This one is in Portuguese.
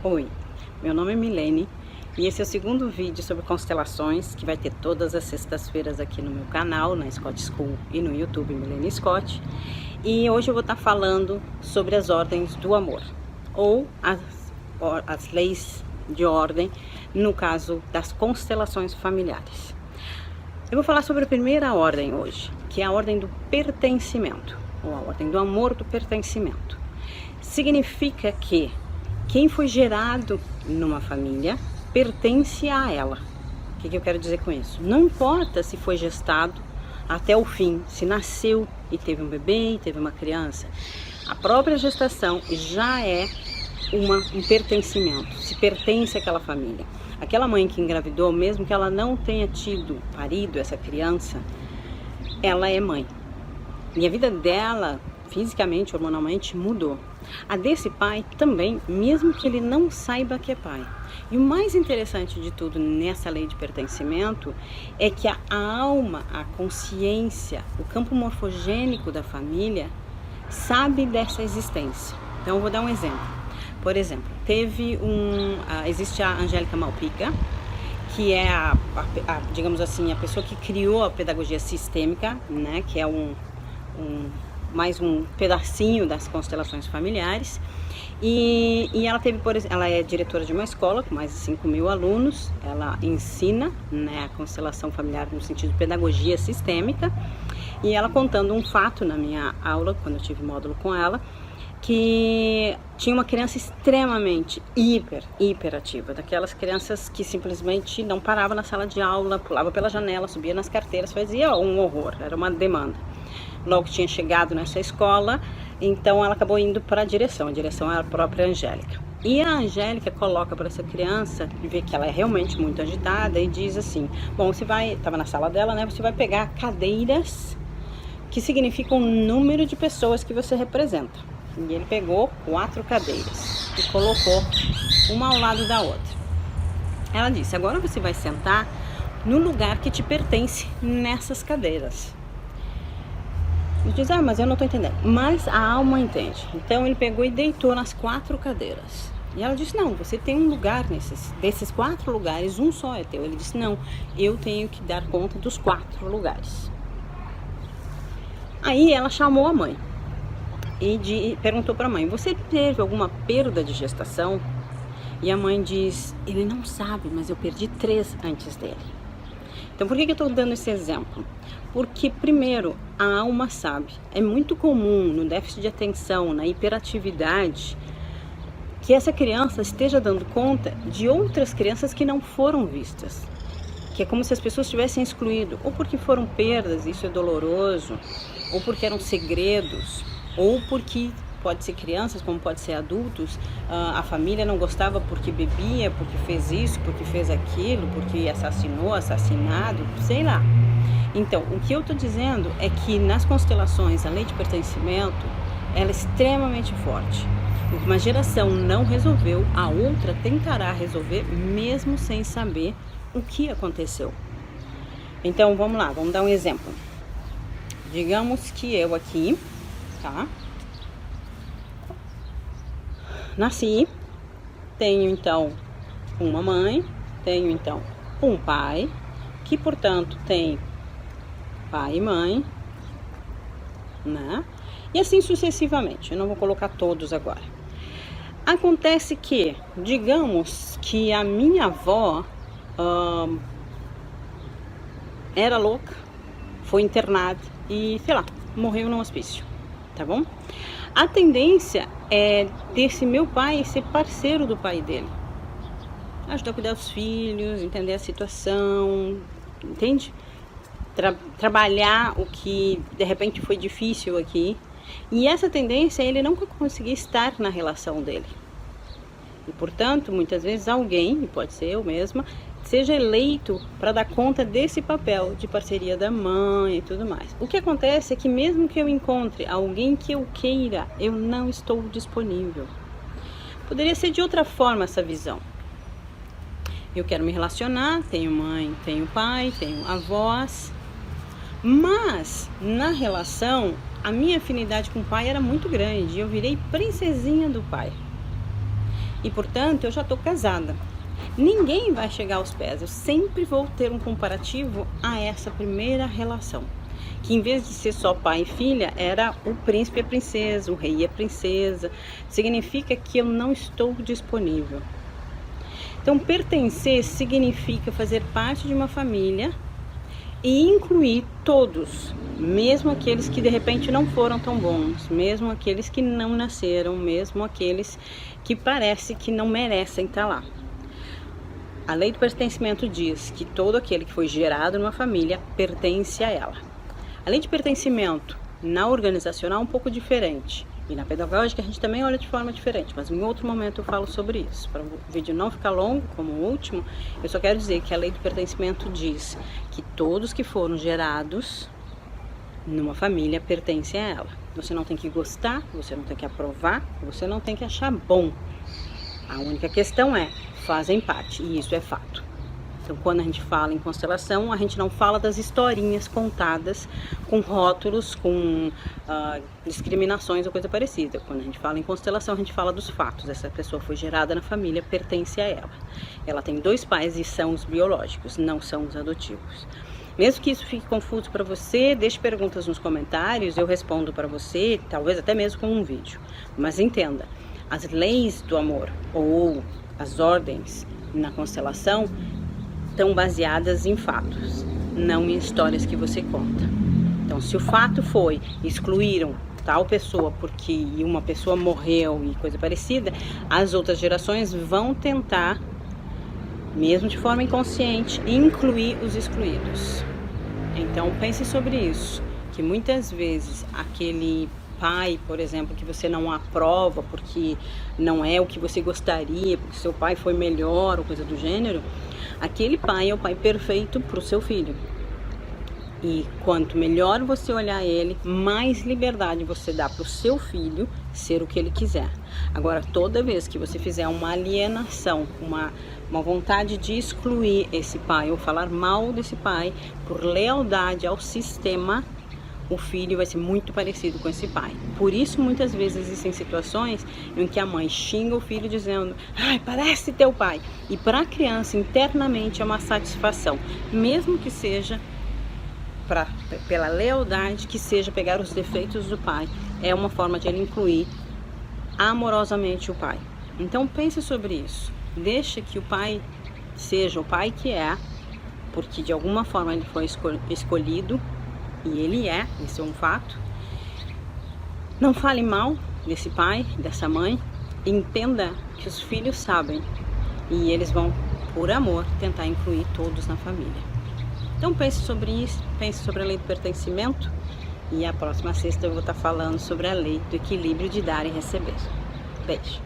Oi, meu nome é Milene e esse é o segundo vídeo sobre constelações que vai ter todas as sextas-feiras aqui no meu canal, na Scott School e no YouTube Milene Scott. E hoje eu vou estar falando sobre as ordens do amor, ou as leis de ordem, no caso das constelações familiares. Eu vou falar sobre a primeira ordem hoje, que é a ordem do pertencimento, ou a ordem do amor do pertencimento. Significa que quem foi gerado numa família pertence a ela. O que eu quero dizer com isso? Não importa se foi gestado até o fim, se nasceu e teve um bebê e teve uma criança. A própria gestação já é um pertencimento, se pertence àquela família. Aquela mãe que engravidou, mesmo que ela não tenha parido essa criança, ela é mãe. E a vida dela, fisicamente, hormonalmente, mudou. A desse pai também, mesmo que ele não saiba que é pai. E o mais interessante de tudo nessa lei de pertencimento é que a alma, a consciência, o campo morfogênico da família sabe dessa existência. Então eu vou dar um exemplo. Por exemplo, existe a Angélica Malpica, que é digamos assim, a pessoa que criou a pedagogia sistêmica, né, que é mais um pedacinho das constelações familiares, e ela teve, por exemplo, ela é diretora de uma escola com mais de 5.000 alunos, ela ensina, né, a constelação familiar no sentido de pedagogia sistêmica, e ela contando um fato na minha aula, quando eu tive módulo com ela, que tinha uma criança extremamente hiperativa, daquelas crianças que simplesmente não parava na sala de aula, pulava pela janela, subia nas carteiras, fazia um horror, era uma demanda. Logo tinha chegado nessa escola, então ela acabou indo para a direção é a própria Angélica. E a Angélica coloca para essa criança, vê que ela é realmente muito agitada e diz assim, bom, estava na sala dela, né, você vai pegar cadeiras que significam o número de pessoas que você representa. E ele pegou 4 cadeiras e colocou uma ao lado da outra. Ela disse, agora você vai sentar no lugar que te pertence nessas cadeiras. Ele diz, mas eu não estou entendendo. Mas a alma entende. Então ele pegou e deitou nas 4 cadeiras. E ela disse, não, você tem um lugar desses 4 lugares, um só é teu. Ele disse, não, eu tenho que dar conta dos 4 lugares. Aí ela chamou a mãe e perguntou para a mãe, você teve alguma perda de gestação? E a mãe diz, ele não sabe, mas eu perdi 3 antes dele. Então, por que eu estou dando esse exemplo? Porque, primeiro, a alma sabe. É muito comum no déficit de atenção, na hiperatividade, que essa criança esteja dando conta de outras crianças que não foram vistas. Que é como se as pessoas tivessem excluído, ou porque foram perdas, isso é doloroso, ou porque eram segredos, ou porque pode ser crianças, como pode ser adultos, a família não gostava porque bebia, porque fez isso, porque fez aquilo, porque assassinou, assassinado, sei lá. Então, o que eu estou dizendo é que nas constelações, a lei de pertencimento, ela é extremamente forte. Uma geração não resolveu, a outra tentará resolver, mesmo sem saber o que aconteceu. Então, vamos lá, vamos dar um exemplo. Digamos que eu aqui, tá? Nasci, tenho então uma mãe, tenho então um pai, que portanto tem pai e mãe, né? E assim sucessivamente, eu não vou colocar todos agora. Acontece que, digamos que a minha avó era louca, foi internada e, sei lá, morreu num hospício, tá bom? A tendência é desse meu pai ser parceiro do pai dele. Ajudar a cuidar dos filhos, entender a situação, entende? Trabalhar o que de repente foi difícil aqui. E essa tendência é ele nunca conseguir estar na relação dele. E portanto, muitas vezes alguém, e pode ser eu mesma, seja eleito para dar conta desse papel de parceria da mãe e tudo mais. O que acontece é que mesmo que eu encontre alguém que eu queira, eu não estou disponível. Poderia ser de outra forma essa visão. Eu quero me relacionar, tenho mãe, tenho pai, tenho avós, mas na relação a minha afinidade com o pai era muito grande e eu virei princesinha do pai. e, portanto, eu já estou casada. Ninguém vai chegar aos pés, eu sempre vou ter um comparativo a essa primeira relação, que em vez de ser só pai e filha, era o príncipe e a princesa, o rei e a princesa. Significa que eu não estou disponível. Então, pertencer significa fazer parte de uma família e incluir todos, mesmo aqueles que de repente não foram tão bons, mesmo aqueles que não nasceram, mesmo aqueles que parece que não merecem estar lá. A lei do pertencimento diz que todo aquele que foi gerado numa família pertence a ela. A lei de pertencimento na organizacional é um pouco diferente. E na pedagógica a gente também olha de forma diferente, mas em outro momento eu falo sobre isso. Para o vídeo não ficar longo, como o último, eu só quero dizer que a lei do pertencimento diz que todos que foram gerados numa família pertencem a ela. Você não tem que gostar, você não tem que aprovar, você não tem que achar bom. A única questão é, fazem parte, e isso é fato. Então, quando a gente fala em constelação, a gente não fala das historinhas contadas com rótulos, com discriminações ou coisa parecida. Quando a gente fala em constelação, a gente fala dos fatos. Essa pessoa foi gerada na família, pertence a ela. Ela tem 2 pais e são os biológicos, não são os adotivos. Mesmo que isso fique confuso para você, deixe perguntas nos comentários, eu respondo para você, talvez até mesmo com um vídeo. Mas entenda, as leis do amor ou as ordens na constelação estão baseadas em fatos, não em histórias que você conta. Então, se o fato foi excluíram tal pessoa porque uma pessoa morreu e coisa parecida, as outras gerações vão tentar, mesmo de forma inconsciente, incluir os excluídos. Então, pense sobre isso, que muitas vezes aquele pai, por exemplo, que você não aprova porque não é o que você gostaria, porque seu pai foi melhor ou coisa do gênero, aquele pai é o pai perfeito para o seu filho. E quanto melhor você olhar ele, mais liberdade você dá para o seu filho ser o que ele quiser. Agora, toda vez que você fizer uma alienação, uma vontade de excluir esse pai ou falar mal desse pai por lealdade ao sistema, o filho vai ser muito parecido com esse pai. Por isso, muitas vezes existem situações em que a mãe xinga o filho dizendo: ai, parece teu pai. E para a criança, internamente, é uma satisfação, mesmo que seja pela lealdade, que seja pegar os defeitos do pai. É uma forma de ele incluir amorosamente o pai. Então, pense sobre isso. Deixa que o pai seja o pai que é, porque de alguma forma ele foi escolhido. E ele é, isso é um fato. Não fale mal desse pai, dessa mãe. Entenda que os filhos sabem. E eles vão, por amor, tentar incluir todos na família. Então pense sobre isso, pense sobre a lei do pertencimento. E a próxima sexta eu vou estar falando sobre a lei do equilíbrio de dar e receber. Beijo!